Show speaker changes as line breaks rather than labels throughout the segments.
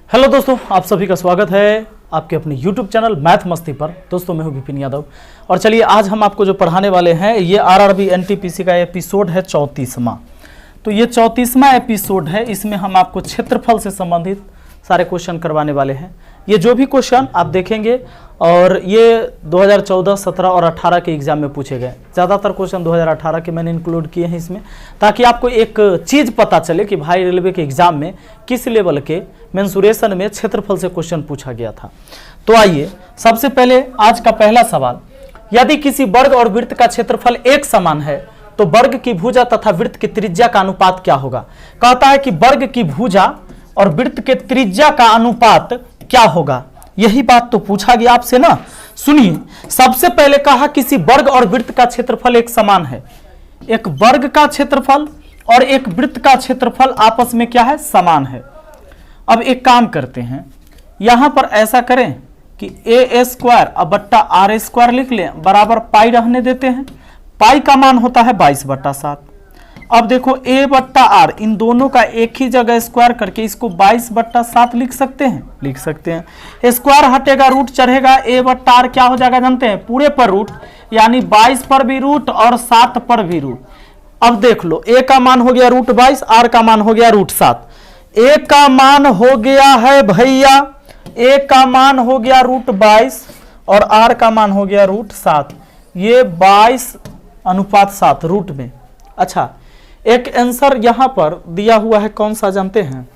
Hello दोस्तों, आप सभी का स्वागत है आपके अपने YouTube चैनल मैथ मस्ती पर। दोस्तों मैं हूं विपिन यादव और चलिए आज हम आपको जो पढ़ाने वाले हैं ये आरआरबी एनटीपीसी का एपिसोड है 34वां। तो ये 34वां एपिसोड है, इसमें हम आपको क्षेत्रफल से संबंधित सारे क्वेश्चन करवाने वाले हैं। ये जो भी क्वेश्चन आप देखेंगे और ये 2014, 17 और 18 के एग्जाम में पूछे गए। ज़्यादातर क्वेश्चन 2018 के मैंने इंक्लूड किए हैं इसमें, ताकि आपको एक चीज़ पता चले कि भाई रेलवे के एग्जाम में किस लेवल के मेंसुरेशन में क्षेत्रफल से क्वेश्चन पूछा गया था। तो आइए सबसे पहले आज का पहला सवाल, यदि किसी वर्ग और वृत्त का क्षेत्रफल एक समान है तो वर्ग की भुजा तथा वृत्त की त्रिज्या का अनुपात क्या होगा। कहता है कि वर्ग की भुजा और वृत्त के त्रिज्या का अनुपात क्या होगा, यही बात तो पूछा गया आपसे ना। सुनिए, सबसे पहले कहा किसी वर्ग और वृत्त का क्षेत्रफल एक समान है। एक वर्ग का क्षेत्रफल और एक वृत्त का क्षेत्रफल आपस में क्या है, समान है। अब एक काम करते हैं, यहां पर ऐसा करें कि ए स्क्वायर अब बट्टा आर स्क्वायर लिख लें, बराबर पाई रहने देते हैं। पाई का मान होता है 22/7। अब देखो a बट्टा आर, इन दोनों का एक ही जगह स्क्वायर करके इसको 22/7 लिख सकते हैं। स्क्वायर हटेगा, रूट चढ़ेगा, a बट्टा आर क्या हो जाएगा जानते हैं, पूरे पर रूट, यानी 22 पर भी रूट और 7 पर भी रूट। अब देख लो, a का मान हो गया रूट 22, आर का मान हो गया रूट 7। a का मान हो गया है भैया, a का मान हो गया रूट 22 और r का मान हो गया रूट 7। ये 22/7 रूट में। अच्छा, एक आंसर यहां पर दिया हुआ है, कौन सा जानते हैं,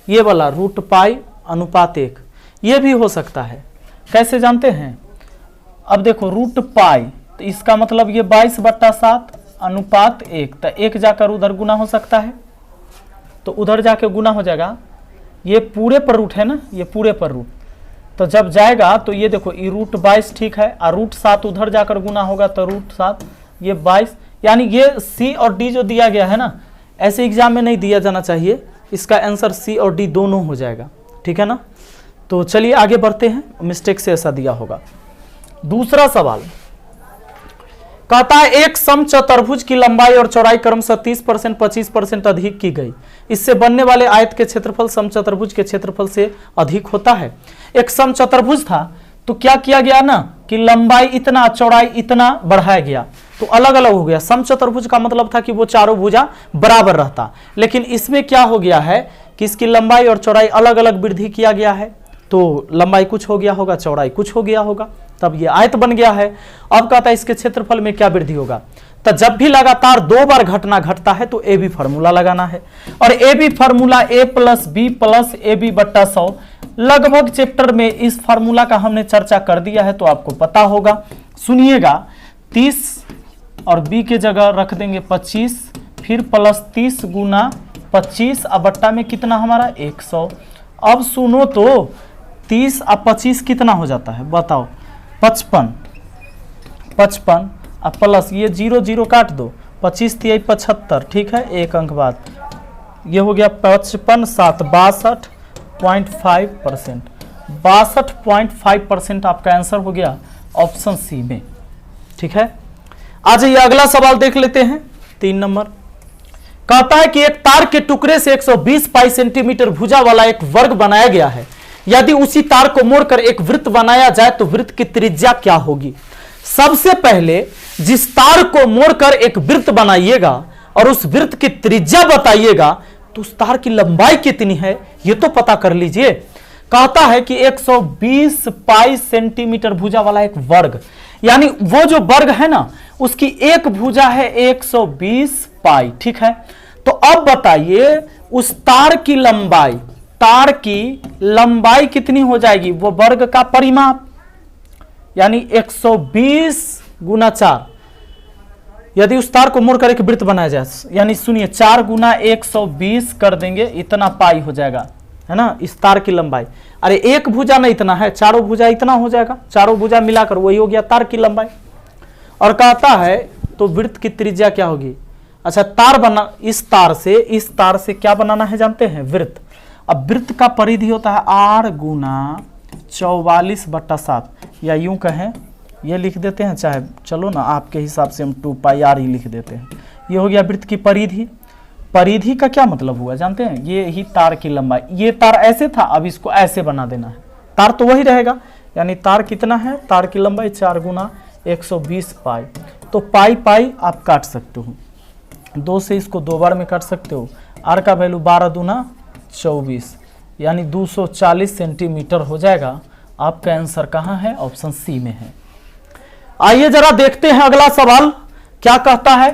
ये वाला रूट पाई अनुपात 1। ये भी हो सकता है, कैसे जानते हैं। अब देखो रूट पाई, तो इसका मतलब ये 22/7 अनुपात 1, तो 1 जाकर उधर गुना हो सकता है, तो उधर जाके गुना हो जाएगा। ये पूरे पर रूट है ना, ये पूरे पर रूट, तो जब जाएगा तो ये देखो ये रूट 22 ठीक है, और रूट 7 उधर जाकर गुना होगा तो रूट 7, ये 22, यानी ये सी और डी जो दिया गया है ना, ऐसे एग्जाम में नहीं दिया जाना चाहिए। इसका आंसर सी और डी दोनों हो जाएगा, ठीक है ना। तो चलिए आगे बढ़ते हैं, मिस्टेक से ऐसा दिया होगा। दूसरा सवाल कहता है एक समचतुर्भुज की लंबाई और चौड़ाई क्रमशः 30%, 25% अधिक की गई, इससे बनने वाले आयत के क्षेत्रफल समचतुर्भुज के क्षेत्रफल से अधिक होता है। एक समचतुर्भुज था तो क्या किया गया ना कि लंबाई इतना चौड़ाई इतना बढ़ाया गया, तो अलग अलग हो गया। समचतुर्भुज का मतलब था कि वो चारों भुजा बराबर रहता, लेकिन इसमें क्या हो गया है कि इसकी लंबाई और चौड़ाई अलग अलग वृद्धि किया गया है। तो लंबाई कुछ हो गया होगा, चौड़ाई कुछ हो गया होगा, तब ये आयत बन गया है। अब कहता है इसके क्षेत्रफल में क्या वृद्धि होगा। तो जब भी लगातार 2 बार घटना घटता है तो ए बी फार्मूला लगाना है, और A B formula a + b + ab/100। लगभग चैप्टर में इस फार्मूला का हमने चर्चा कर दिया है, तो आपको पता होगा। सुनिएगा, 30 और b के जगह रख देंगे 25, फिर +30 × 25 अब बट्टा में कितना हमारा 100। अब सुनो तो 30 और 25 कितना हो जाता है बताओ, 55 अब प्लस ये 0 0 काट दो, 25 × 3 = 75, ठीक है, एक अंक बाद ये हो गया 55 7 62.5%। 62.5% आपका आंसर हो गया ऑप्शन सी में, ठीक है। आज ये अगला सवाल देख लेते हैं, 3 नंबर। कहता है कि एक तार के टुकड़े से 120 पाई सेंटीमीटर भुजा वाला एक वर्ग बनाया गया है। यदि उसी तार को मोड़कर एक वृत्त बनाया जाए तो वृत्त की त्रिज्या क्या होगी। सबसे पहले जिस तार को मोड़कर एक वृत्त बनाइएगा और उस वृत्त की त्रिज्या बताइएगा, तो उस तार की लंबाई कितनी है यह तो पता कर लीजिए। कहता है कि 120 पाई सेंटीमीटर भुजा वाला एक वर्ग, यानी वो जो वर्ग है ना उसकी एक भुजा है 120 पाई, ठीक है। तो अब बताइए उस तार की लंबाई कितनी हो जाएगी, वो वर्ग का परिमाप, यानी 120 × 4। यदि उस तार को मोड़कर एक वृत्त बनाया जाए, यानी सुनिए 4 × 120 कर देंगे, इतना पाई हो जाएगा, है ना, इस तार की लंबाई। अरे एक भुजा नहीं इतना है, चारों भुजा इतना हो जाएगा, चारों भुजा मिलाकर वही हो गया तार की लंबाई। और कहता है तो वृत्त की त्रिज्या क्या होगी। अच्छा, तार बना, इस तार से क्या बनाना है जानते हैं, वृत्त। अब वृत्त का परिधि होता है r × 44/7, या यूं कहें ये लिख देते हैं, चाहे चलो ना आपके हिसाब से हम 2πr ही लिख देते हैं। ये हो गया वृत्त की परिधि। परिधि का क्या मतलब हुआ जानते हैं? ये ही तार की लंबाई, ये तार ऐसे था, अब इसको ऐसे बना देना है, तार तो वही रहेगा, यानी तार कितना है, तार की लंबाई 4 गुना 120 पाई। तो पाई पाई आप काट सकते हो, 2 से इसको 2 बार में काट सकते हो। आर का वैल्यू 12 दूना 24, यानी 240 सेंटीमीटर हो जाएगा। आपका आंसर कहाँ है? ऑप्शन सी में है। आइए जरा देखते हैं अगला सवाल क्या कहता है।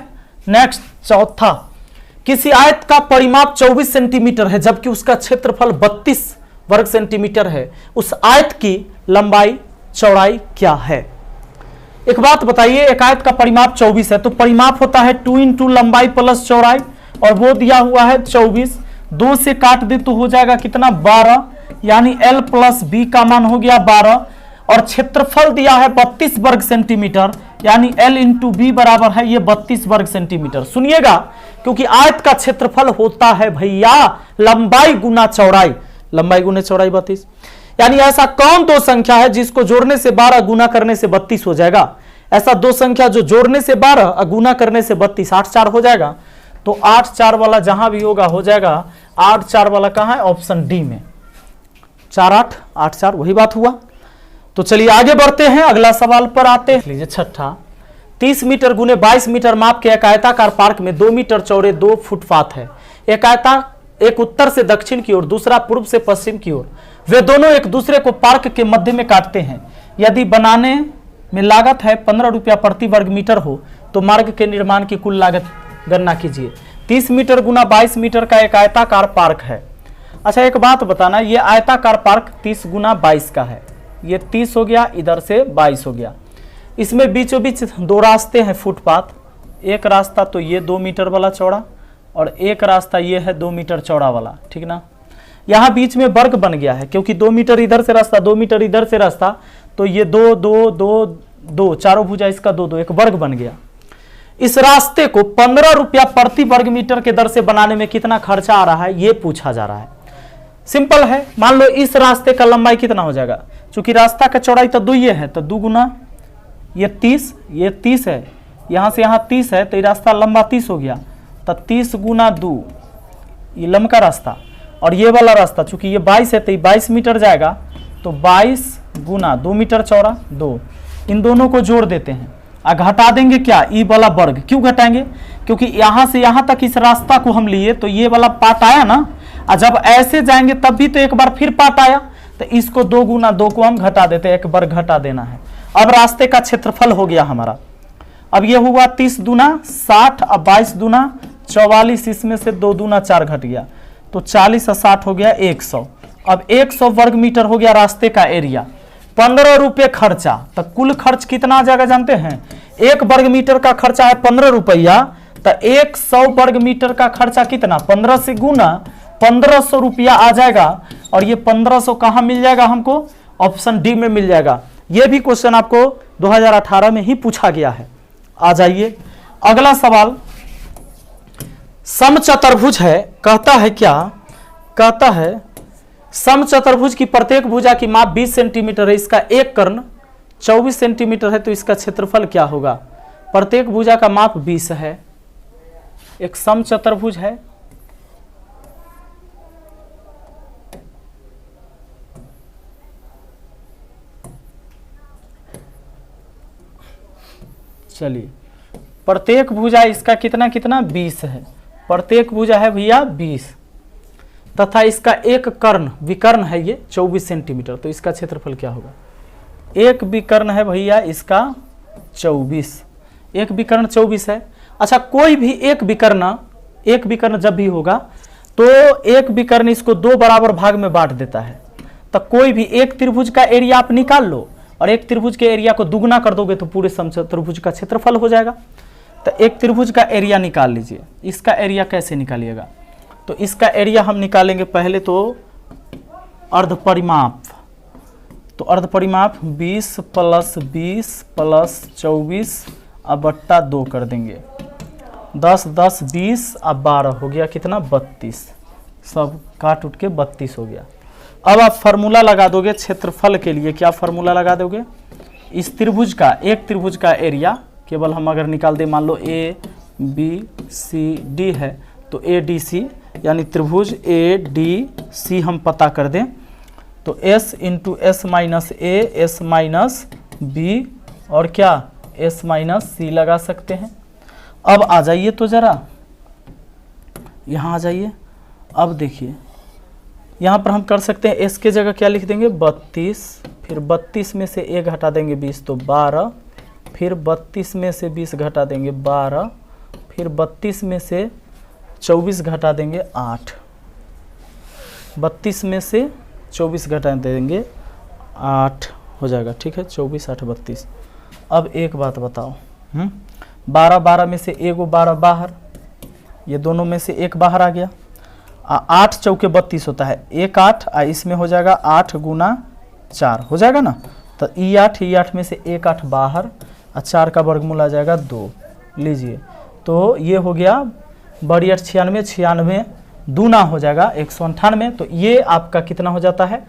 नेक्स्ट चौथा, किसी आयत का परिमाप 24 सेंटीमीटर है जबकि उसका क्षेत्रफल 32 वर्ग सेंटीमीटर है, उस आयत की लंबाई चौड़ाई क्या है? एक बात बताइए, एक आयत का परिमाप 24 है तो परिमाप होता है 2 इंटू लंबाई प्लस चौड़ाई, और वो दिया हुआ है 24, 2 से काट दे तो हो जाएगा कितना 12, यानी L प्लस बी का मान हो गया 12, और क्षेत्रफल दिया है 32 वर्ग सेंटीमीटर, यानी L इंटू बी बराबर है ये 32 वर्ग सेंटीमीटर। सुनिएगा, क्योंकि आयत का क्षेत्रफल होता है भैया लंबाई गुना चौड़ाई, लंबाई गुना चौड़ाई 32, यानी ऐसा कौन दो संख्या है जिसको जोड़ने से 12 गुना करने से 32 हो जाएगा? ऐसा दो संख्या जो जोड़ने से 12 गुना करने से 32, 8 4 हो जाएगा। तो 8 4 वाला जहां भी होगा हो जाएगा, 8 4 वाला कहां है? ऑप्शन डी में, 4 8 8 4 वही बात हुआ। तो चलिए आगे बढ़ते हैं, अगला सवाल पर आते हैं। लीजिए छठा, 30 मीटर गुने 22 मीटर माप के एक आयताकार पार्क में 2 मीटर चौड़े 2 फुटपाथ है। एक उत्तर से दक्षिण की ओर, दूसरा पूर्व से पश्चिम की ओर, वे दोनों एक दूसरे को पार्क के मध्य में काटते हैं। यदि बनाने में लागत है 15 रुपया प्रति वर्ग मीटर हो तो मार्ग के निर्माण की कुल लागत गणना कीजिए। 30 मीटर गुना 22 मीटर का एक आयताकार पार्क है। अच्छा एक बात बताना, ये आयताकार पार्क 30 गुना 22 का है, ये 30 हो गया, इधर से 22 हो गया। इसमें बीचों बीच 2 रास्ते हैं फुटपाथ, एक रास्ता तो ये 2 मीटर वाला चौड़ा और एक रास्ता ये है 2 मीटर चौड़ा वाला, ठीक ना। यहाँ बीच में वर्ग बन गया है क्योंकि 2 मीटर इधर से रास्ता, 2 मीटर इधर से रास्ता, तो ये 2 2 2 2 चारों भुजा इसका 2 2 एक वर्ग बन गया। इस रास्ते को 15 रुपया प्रति वर्ग मीटर के दर से बनाने में कितना खर्चा आ रहा है ये पूछा जा रहा है। सिंपल है, मान लो इस रास्ते का लंबाई कितना हो जाएगा, क्योंकि रास्ता का चौड़ाई तो 2 ये है, तो 2 गुना ये 30 है, यहाँ से यहाँ 30 है, तो ये रास्ता लंबा 30 हो गया, तो 30 गुना 2 ये लंबा रास्ता, और ये वाला रास्ता चूंकि ये 22 है तो ये 22 मीटर जाएगा, तो 22 गुना 2 मीटर चौड़ा 2, इन दोनों को जोड़ देते हैं और घटा देंगे क्या, ई वाला वर्ग। क्यों घटाएंगे? क्योंकि यहाँ से यहाँ तक इस रास्ता को हम लिए तो ये वाला पार्ट आया ना, और जब ऐसे जाएंगे तब भी तो एक बार फिर पार्ट आया, तो इसको 2 गुना 2 को हम घटा देते हैं, एक बार घटा देना है। अब रास्ते का क्षेत्रफल हो गया हमारा, अब ये हुआ 30 दूना 60, अब 22 दूना 44, इसमें से 2 दूना 4 घट गया, तो 40 और 60 हो गया 100। अब 100 वर्ग मीटर हो गया रास्ते का एरिया, 15 रुपये खर्चा, तो कुल खर्च कितना आ जाएगा जानते हैं? 1 वर्ग मीटर का खर्चा है 15 रुपया, तो 100 वर्ग मीटर का खर्चा कितना, 15 से गुना 1500 रुपया आ जाएगा, और ये 1500 कहाँ मिल जाएगा हमको? ऑप्शन डी में मिल जाएगा। ये भी क्वेश्चन आपको 2018 में ही पूछा गया है। आ जाइए अगला सवाल, समचतुर्भुज है, कहता है क्या, कहता है समचतुर्भुज की प्रत्येक भुजा की माप 20 सेंटीमीटर है, इसका एक कर्ण 24 सेंटीमीटर है, तो इसका क्षेत्रफल क्या होगा? प्रत्येक भुजा का माप 20 है, एक समचतुर्भुज है, चलिए प्रत्येक भुजा इसका कितना कितना 20 है, प्रत्येक भुजा है भैया 20, तथा इसका एक कर्ण विकर्ण है ये 24 सेंटीमीटर, तो इसका क्षेत्रफल क्या होगा? एक विकर्ण है भैया इसका 24, एक विकर्ण 24 है। अच्छा कोई भी एक विकर्ण जब भी होगा तो एक विकर्ण इसको 2 बराबर भाग में बांट देता है, तो कोई भी एक त्रिभुज का एरिया आप निकाल लो और एक त्रिभुज के एरिया को दुगना कर दोगे तो पूरे समचतुर्भुज का क्षेत्रफल हो जाएगा। तो एक त्रिभुज का एरिया निकाल लीजिए, इसका एरिया कैसे निकालिएगा? तो इसका एरिया हम निकालेंगे पहले तो अर्धपरिमाप, तो अर्धपरिमाप 20 प्लस 20 प्लस 24 अब बट्टा 2 कर देंगे, 10 10 20 अब 12 हो गया कितना 32, सब काट उठ के 32 हो गया। अब आप फार्मूला लगा दोगे क्षेत्रफल के लिए, क्या फार्मूला लगा दोगे? इस त्रिभुज का, एक त्रिभुज का एरिया केवल हम अगर निकाल दे, मान लो ए बी सी डी है, तो ADC यानी त्रिभुज ADC हम पता कर दें तो S into S minus A, S minus B और क्या S माइनस C लगा सकते हैं। अब आ जाइए तो ज़रा यहाँ आ जाइए। अब देखिए यहाँ पर हम कर सकते हैं S के जगह क्या लिख देंगे 32, फिर 32 में से A घटा देंगे 20 तो 12, फिर 32 में से 20 घटा देंगे 12, फिर 32 में से 24 घटा देंगे 8, 32 में से 24 घटा देंगे 8 हो जाएगा। ठीक है 24 8 32। अब एक बात बताओ 12 12 में से एगो 12 बाहर, ये दोनों में से एक बाहर आ गया। 8 चौके 32 होता है, 1 8 इसमें हो जाएगा 8 गुना 4 हो जाएगा ना। तो E8 में से 1 8 बाहर और 4 का वर्गमूल आ जाएगा 2। लीजिए तो ये हो गया बड़ी 8 96, 96 दूना हो जाएगा 198। तो ये आपका कितना हो जाता है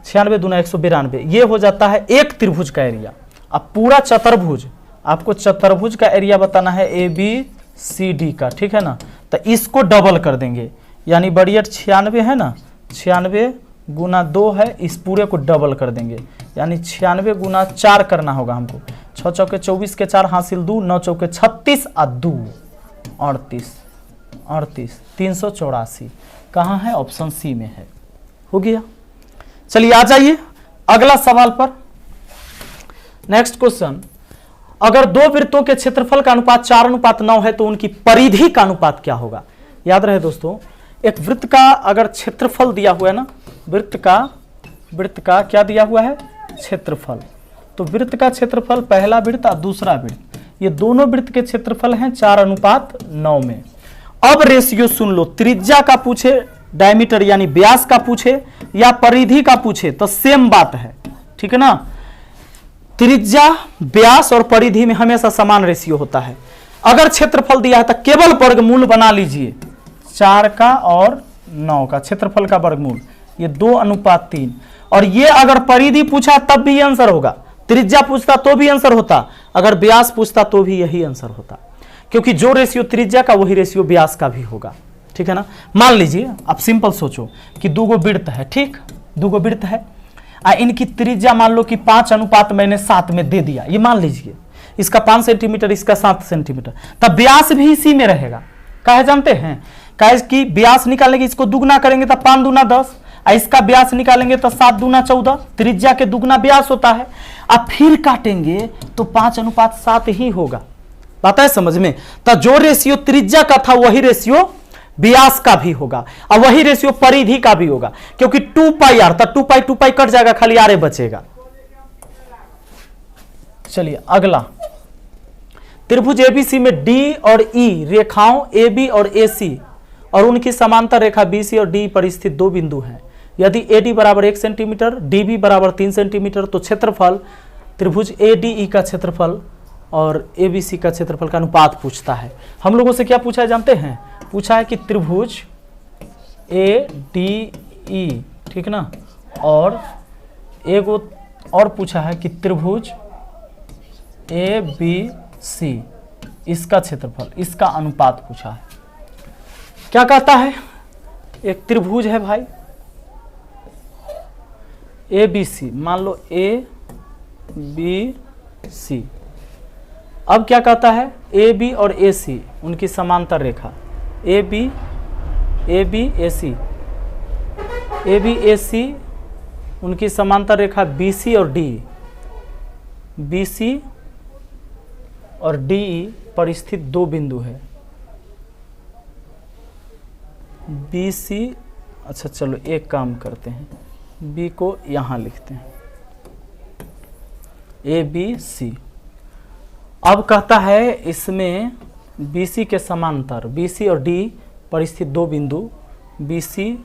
96 दूना 192। ये हो जाता है एक त्रिभुज का एरिया। अब पूरा चतुर्भुज, आपको चतुर्भुज का एरिया बताना है ABCD का, ठीक है ना। तो इसको डबल कर देंगे यानी बड़ी 8 96 है ना, 96 गुना 2 है, इस पूरे को डबल कर देंगे यानी 96 गुना 4 करना होगा हमको। 6 चौके 24 के 4 हासिल 2, 9 चौके 36 और 2 38 384 कहाँ है ऑप्शन सी में है। हो गया। चलिए आ जाइए अगला सवाल पर। नेक्स्ट क्वेश्चन, अगर दो वृत्तों के क्षेत्रफल का अनुपात 4:9 है तो उनकी परिधि का अनुपात क्या होगा। याद रहे दोस्तों, एक वृत्त का अगर क्षेत्रफल दिया हुआ है ना, वृत्त का क्या दिया हुआ है क्षेत्रफल, तो वृत्त का क्षेत्रफल पहला वृत्त और दूसरा वृत्त, ये दोनों वृत्त के क्षेत्रफल हैं 4:9 में। अब रेशियो सुन लो, त्रिज्या का पूछे, डायमीटर यानी व्यास का पूछे या परिधि का पूछे तो सेम बात है, ठीक है ना। त्रिज्या, व्यास और परिधि में हमेशा समान रेशियो होता है। अगर क्षेत्रफल दिया है तो केवल वर्गमूल बना लीजिए, 4 का और 9 का क्षेत्रफल का वर्गमूल, ये 2:3। और ये अगर परिधि पूछा तब भी आंसर होगा, त्रिज्या पूछता तो भी आंसर होता, अगर व्यास पूछता तो भी यही आंसर होता, क्योंकि जो रेशियो त्रिज्या का वही रेशियो व्यास का भी होगा, ठीक है ना। मान लीजिए आप सिंपल सोचो कि 2 वृत्त है, ठीक 2 वृत्त है, इनकी त्रिज्या मान लो कि 5:7 मैंने 7 में दे दिया, ये मान लीजिए इसका 5 सेंटीमीटर इसका 7 सेंटीमीटर, तब व्यास भी इसी में रहेगा। काहे जानते हैं, काहे कि व्यास निकालेंगे, इसको दुगना करेंगे तो 5 दूना 10, इसका व्यास निकालेंगे तो 7 दूना 14, त्रिज्या के दुगना व्यास होता है। अब फिर काटेंगे तो 5:7 ही होगा। बात है समझ में। तो जो रेशियो त्रिज्या का था वही रेशियो व्यास का भी होगा और वही रेशियो परिधि का भी होगा, क्योंकि 2πr, तो 2π कट जाएगा, खाली आर बचेगा। चलिए अगला, त्रिभुज ABC में D और E रेखाओं AB और AC और उनकी समांतर रेखा BC और D पर स्थित 2 बिंदु हैं। यदि AD बराबर 1 सेंटीमीटर, DB बराबर 3 सेंटीमीटर, तो क्षेत्रफल त्रिभुज ADE का क्षेत्रफल और ABC का क्षेत्रफल का अनुपात पूछता है। हम लोगों से क्या पूछा है जानते हैं, पूछा है कि त्रिभुज ADE, ठीक ना, और एगो और पूछा है कि त्रिभुज ABC इसका क्षेत्रफल, इसका अनुपात पूछा है। क्या कहता है, एक त्रिभुज है भाई ABC, मान लो ABC। अब क्या कहता है, AB और AC उनकी समांतर रेखा, AB AC उनकी समांतर रेखा BC और DE, BC और DE पर स्थित 2 बिंदु है। BC, अच्छा चलो एक काम करते हैं, B को यहाँ लिखते हैं ABC। अब कहता है इसमें BC के समांतर, BC और D पर स्थित 2 बिंदु, BC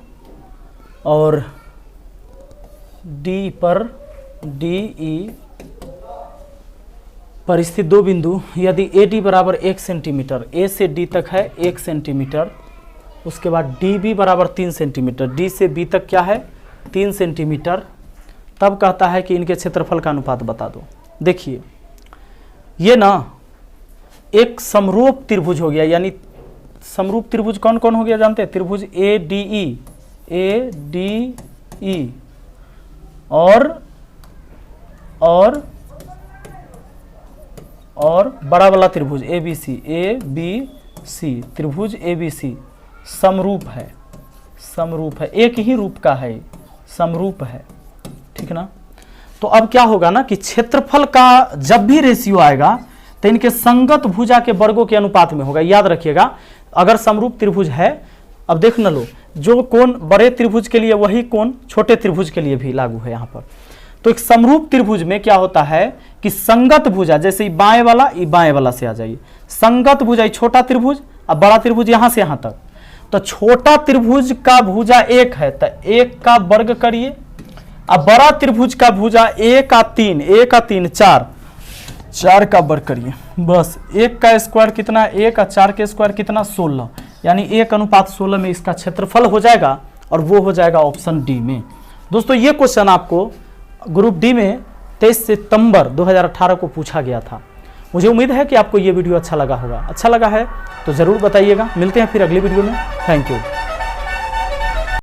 और D पर DE पर स्थित 2 बिंदु। यदि AD बराबर 1 सेंटीमीटर, A से D तक है 1 सेंटीमीटर, उसके बाद DB बराबर 3 सेंटीमीटर, D से B तक क्या है 3 सेंटीमीटर, तब कहता है कि इनके क्षेत्रफल का अनुपात बता दो। देखिए ये ना एक समरूप त्रिभुज हो गया, यानी समरूप त्रिभुज कौन कौन हो गया जानते हैं? त्रिभुज ए डी ई और बड़ा वाला त्रिभुज ए बी सी, त्रिभुज ए बी सी समरूप है, समरूप है, एक ही रूप का है, समरूप है, ठीक ना। तो अब क्या होगा ना कि क्षेत्रफल का जब भी रेशियो आएगा तो इनके संगत भुजा के वर्गों के अनुपात में होगा। याद रखिएगा, अगर समरूप त्रिभुज है, अब देख न लो, जो कोण बड़े त्रिभुज के लिए वही कोण छोटे त्रिभुज के लिए भी लागू है यहाँ पर। तो एक समरूप त्रिभुज में क्या होता है कि संगत भुजा, जैसे बाएं वाला से आ जाइए, संगत भुजा छोटा त्रिभुज, अब बड़ा त्रिभुज यहाँ से यहाँ तक, तो छोटा त्रिभुज का भुजा 1 है तो 1 का वर्ग करिए, अब बड़ा त्रिभुज का भुजा 1 का 3 4 का वर्ग करिए, बस 1 का स्क्वायर कितना, 1 का 4 के स्क्वायर कितना 16, यानी 1:16 में इसका क्षेत्रफल हो जाएगा और वो हो जाएगा ऑप्शन डी में। दोस्तों ये क्वेश्चन आपको ग्रुप डी में 23 सितंबर 2018 को पूछा गया था। मुझे उम्मीद है कि आपको ये वीडियो अच्छा लगा होगा। अच्छा लगा है तो ज़रूर बताइएगा। मिलते हैं फिर अगली वीडियो में। Thank you.